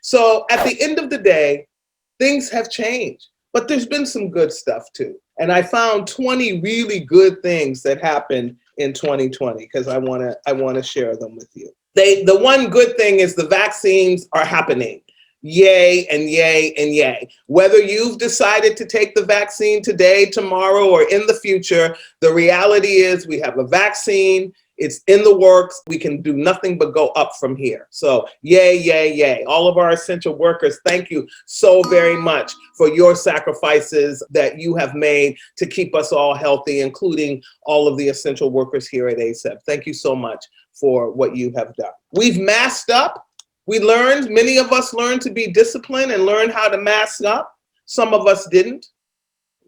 So at the end of the day, things have changed, but there's been some good stuff too. And I found 20 really good things that happened in 2020 because I want to share them with you. The one good thing is the vaccines are happening. Yay and yay and yay. Whether you've decided to take the vaccine today, tomorrow, or in the future, the reality is we have a vaccine. It's in the works. We can do nothing but go up from here. So yay, yay, yay. All of our essential workers, thank you so very much for your sacrifices that you have made to keep us all healthy, including all of the essential workers here at ACEP. Thank you so much for what you have done. We've masked up. Many of us learned to be disciplined and learned how to mask up. Some of us didn't,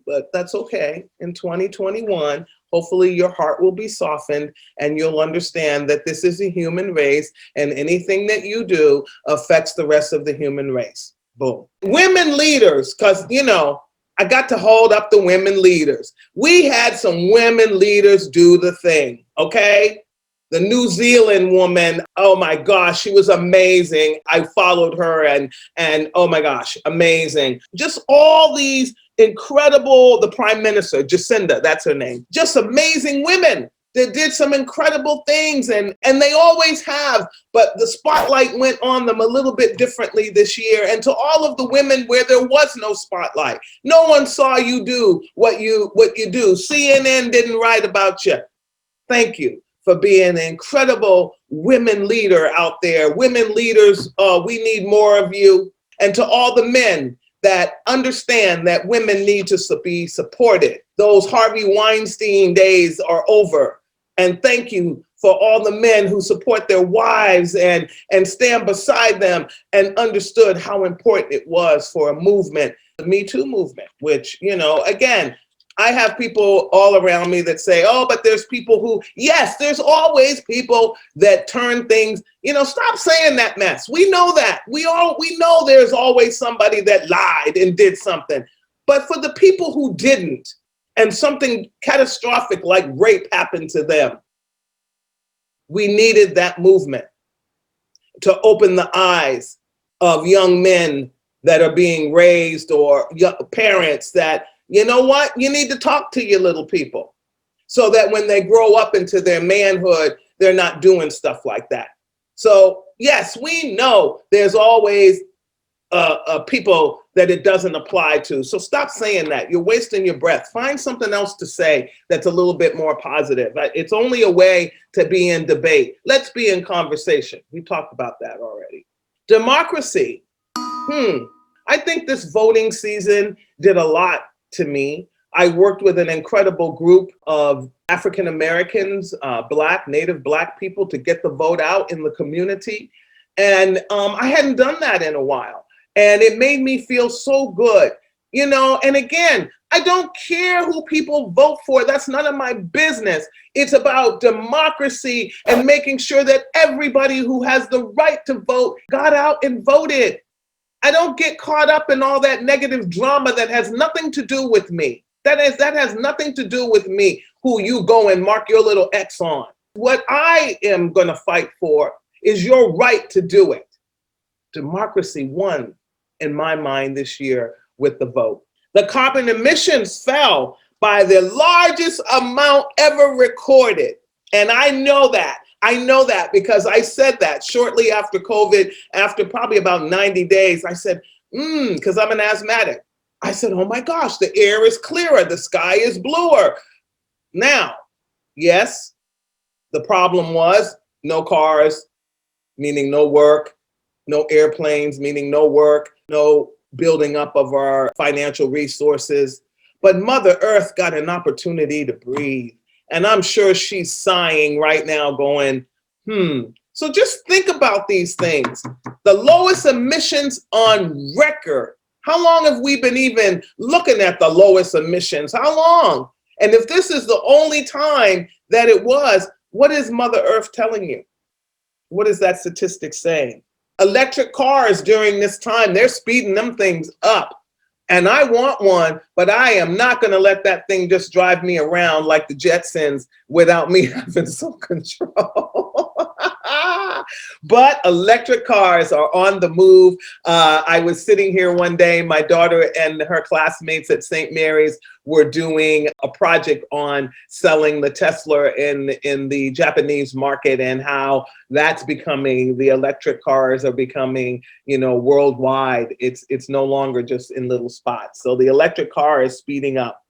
but that's okay. In 2021, hopefully your heart will be softened and you'll understand that this is a human race and anything that you do affects the rest of the human race. Boom. Women leaders, because, I got to hold up the women leaders. We had some women leaders do the thing, okay? The New Zealand woman, oh my gosh, she was amazing. I followed her and oh my gosh, amazing. Just all these incredible, the Prime Minister, Jacinda, that's her name. Just amazing women that did some incredible things and they always have, but the spotlight went on them a little bit differently this year. And to all of the women where there was no spotlight, no one saw you do what you do. CNN didn't write about you. Thank you for being an incredible women leader out there. Women leaders, we need more of you. And to all the men that understand that women need to be supported. Those Harvey Weinstein days are over. And thank you for all the men who support their wives and stand beside them and understood how important it was for a movement, the Me Too movement, which, again, I have people all around me that say, oh, but there's people who, yes, there's always people that turn things, stop saying that mess. We know that. We know there's always somebody that lied and did something. But for the people who didn't, and something catastrophic like rape happened to them, we needed that movement to open the eyes of young men that are being raised or young parents that, you know what? You need to talk to your little people so that when they grow up into their manhood, they're not doing stuff like that. So yes, we know there's always people that it doesn't apply to. So stop saying that. You're wasting your breath. Find something else to say that's a little bit more positive. It's only a way to be in debate. Let's be in conversation. We talked about that already. Democracy. I think this voting season did a lot to me. I worked with an incredible group of African Americans, Native Black people to get the vote out in the community. And I hadn't done that in a while. And it made me feel so good, and again, I don't care who people vote for. That's none of my business. It's about democracy and making sure that everybody who has the right to vote got out and voted. I don't get caught up in all that negative drama that has nothing to do with me. That has nothing to do with me, who you go and mark your little X on. What I am going to fight for is your right to do it. Democracy won, in my mind, this year with the vote. The carbon emissions fell by the largest amount ever recorded. And I know that. I know that because I said that shortly after COVID, after probably about 90 days, I said, because I'm an asthmatic. I said, oh my gosh, the air is clearer, the sky is bluer. Now, yes, the problem was no cars, meaning no work, no airplanes, meaning no work, no building up of our financial resources. But Mother Earth got an opportunity to breathe. And I'm sure she's sighing right now going, So just think about these things. The lowest emissions on record. How long have we been even looking at the lowest emissions? How long? And if this is the only time that it was, what is Mother Earth telling you? What is that statistic saying? Electric cars during this time, they're speeding them things up. And I want one, but I am not going to let that thing just drive me around like the Jetsons without me having some control. But electric cars are on the move. I was sitting here one day, my daughter and her classmates at St. Mary's were doing a project on selling the Tesla in the Japanese market, and how that's becoming, the electric cars are becoming, worldwide. It's no longer just in little spots. So the electric car is speeding up.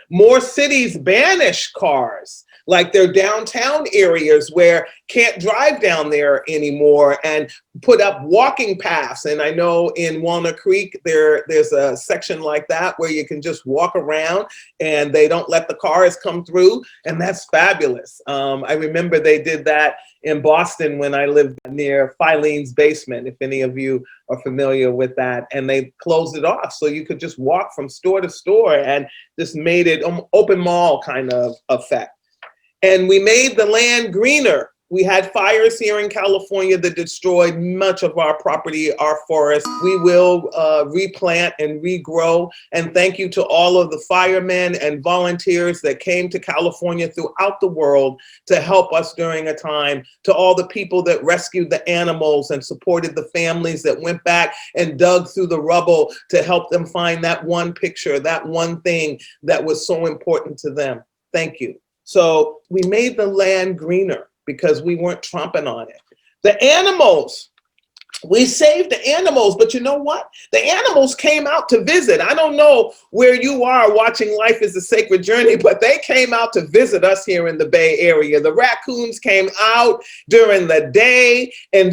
More cities banish cars, like their downtown areas where can't drive down there anymore, and put up walking paths. And I know in Walnut Creek, there's a section like that where you can just walk around and they don't let the cars come through. And that's fabulous. I remember they did that in Boston when I lived near Filene's Basement, if any of you are familiar with that. And they closed it off so you could just walk from store to store, and just made it open mall kind of effect. And we made the land greener. We had fires here in California that destroyed much of our property, our forests. We will replant and regrow. And thank you to all of the firemen and volunteers that came to California throughout the world to help us during a time, to all the people that rescued the animals and supported the families that went back and dug through the rubble to help them find that one picture, that one thing that was so important to them. Thank you. So we made the land greener because we weren't tromping on it. The animals, we saved the animals, but you know what? The animals came out to visit. I don't know where you are watching Life is a Sacred Journey, but they came out to visit us here in the Bay Area. The raccoons came out during the day and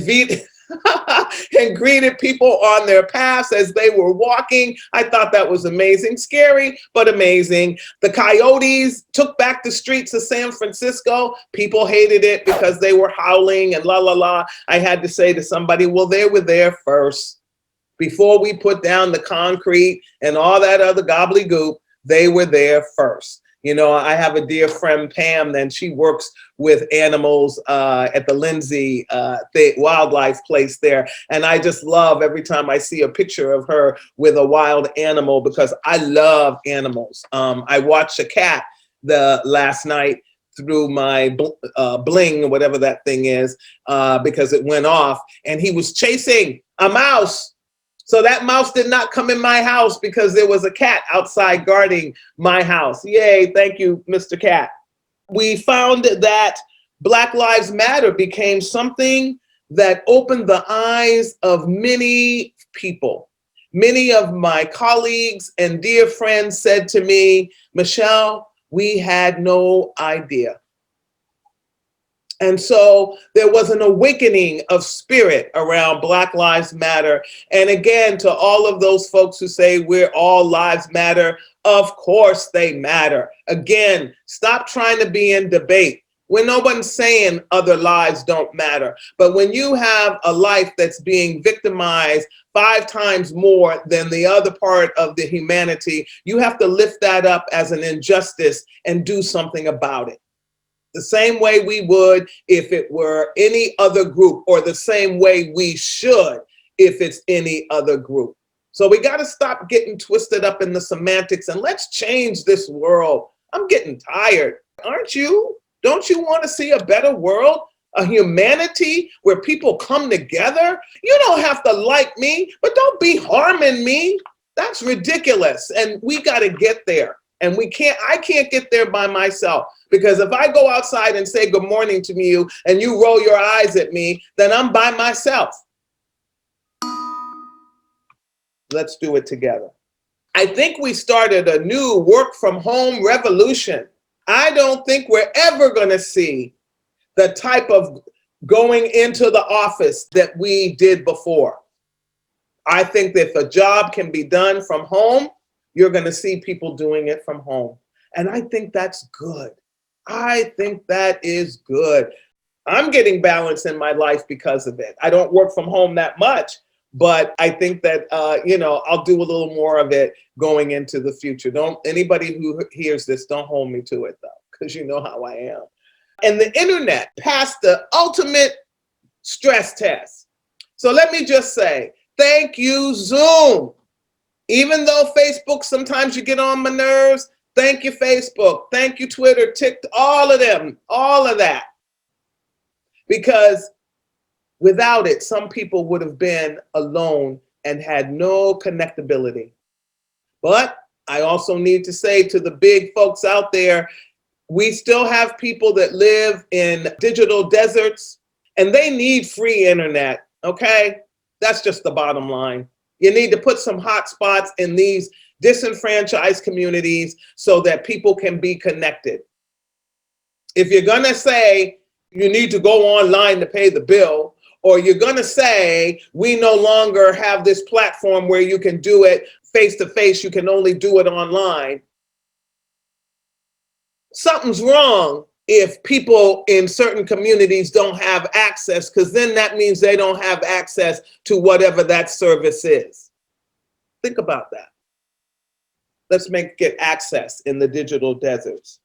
and greeted people on their paths as they were walking. I thought that was amazing. Scary, but amazing. The Coyotes took back the streets of San Francisco. People hated it because they were howling and la, la, la. I had to say to somebody, well, they were there first. Before we put down the concrete and all that other gobbledygook, they were there first. I have a dear friend, Pam, and she works with animals at the Lindsay wildlife place there. And I just love every time I see a picture of her with a wild animal, because I love animals. I watched a cat last night through my bling, whatever that thing is, because it went off, and he was chasing a mouse. So that mouse did not come in my house because there was a cat outside guarding my house. Yay, thank you, Mr. Cat. We found that Black Lives Matter became something that opened the eyes of many people. Many of my colleagues and dear friends said to me, Micheal, we had no idea. And so there was an awakening of spirit around Black Lives Matter. And again, to all of those folks who say we're all lives matter, of course they matter. Again, stop trying to be in debate when no one's saying other lives don't matter. But when you have a life that's being victimized 5 times more than the other part of the humanity, you have to lift that up as an injustice and do something about it. The same way we would if it were any other group, or the same way we should if it's any other group. So we got to stop getting twisted up in the semantics, and let's change this world. I'm getting tired. Aren't you? Don't you want to see a better world? A humanity where people come together? You don't have to like me, but don't be harming me. That's ridiculous. And we got to get there. And I can't get there by myself, because if I go outside and say good morning to you and you roll your eyes at me, then I'm by myself. Let's do it together. I think we started a new work from home revolution. I don't think we're ever going to see the type of going into the office that we did before. I think that if a job can be done from home, you're going to see people doing it from home. And I think that's good. I think that is good. I'm getting balance in my life because of it. I don't work from home that much, but I think that, I'll do a little more of it going into the future. Anybody who hears this, don't hold me to it though, because you know how I am. And the internet passed the ultimate stress test. So let me just say, thank you, Zoom. Even though Facebook, sometimes you get on my nerves, thank you, Facebook. Thank you, Twitter, TikTok, all of them, all of that. Because Without it, some people would have been alone and had no connectability. But I also need to say to the big folks out there, we still have people that live in digital deserts and they need free internet, okay? That's just the bottom line. You need to put some hotspots in these disenfranchised communities so that people can be connected. If you're gonna say you need to go online to pay the bill, or you're gonna say we no longer have this platform where you can do it face to face, you can only do it online, something's wrong if people in certain communities don't have access, because then that means they don't have access to whatever that service is. Think about that. Let's get access in the digital deserts.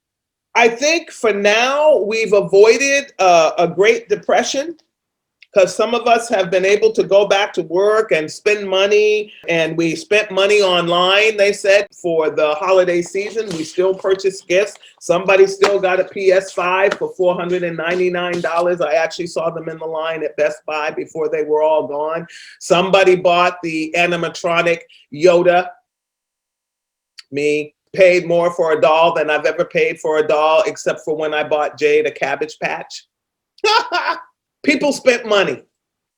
I think for now, we've avoided a Great Depression because some of us have been able to go back to work and spend money, and we spent money online, they said, for the holiday season. We still purchased gifts. Somebody still got a PS5 for $499. I actually saw them in the line at Best Buy before they were all gone. Somebody bought the animatronic Yoda. Me. Paid more for a doll than I've ever paid for a doll, except for when I bought Jade a Cabbage Patch. People spent money.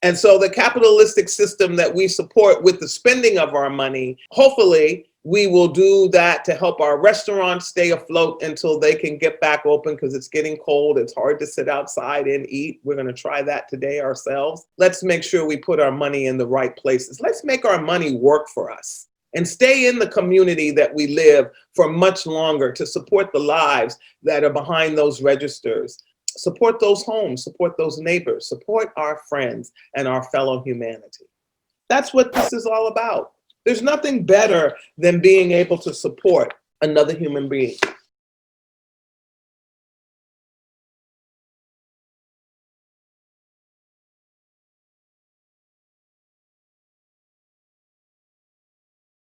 And so the capitalistic system that we support with the spending of our money, hopefully we will do that to help our restaurants stay afloat until they can get back open, because it's getting cold. It's hard to sit outside and eat. We're going to try that today ourselves. Let's make sure we put our money in the right places. Let's make our money work for us and stay in the community that we live for much longer to support the lives that are behind those registers. Support those homes, support those neighbors, support our friends and our fellow humanity. That's what this is all about. There's nothing better than being able to support another human being.